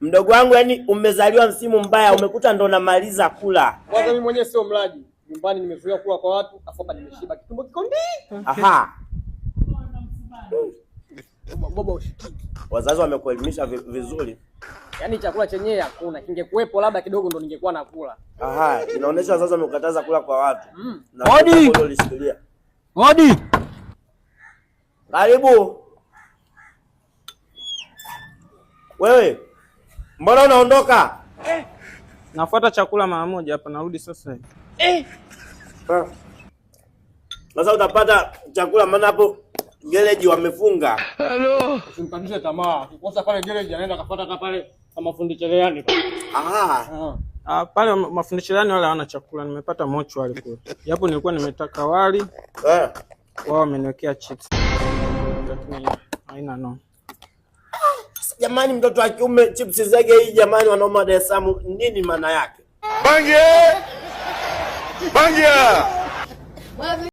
Mdogo wangu, yani umezaliwa msimu mbaya, umekuta ndo namaliza kula. Kwanza mimi mwenyewe sio mlaji. Nyumbani nimezoea kula kwa watu, afu hapa nimeshiba kitumbo kikondi. Baba ushikiki. Wazazi wamekuelimisha vizuri. Yaani chakula chenyewe hakuna. Kingekuepo labda kidogo ndo ningekuwa nakula. Inaonyesha wazazi wamekataza kula kwa watu. Hodi. Hodi. Karibu. Wewe, mbona unaondoka? Nafuata chakula mara moja hapa, narudi sasa hivi. Sasa utapata chakula, maana hapo gereji wamefunga. Hello. Usimkandishe tamaa. Ukikosa pale gereji anaenda kafuata hata pale kama fundi cherehani. Pale mafundi cherehani wale hawana chakula, nimepata mochwari kule. Japo nilikuwa nimetaka wali. Wao wameniwekea chips. Lakini haina no. Jamani, mtoto wa kiume chips zake hii jamani, wanaoma Dar es Salaam, nini maana yake? Bangia!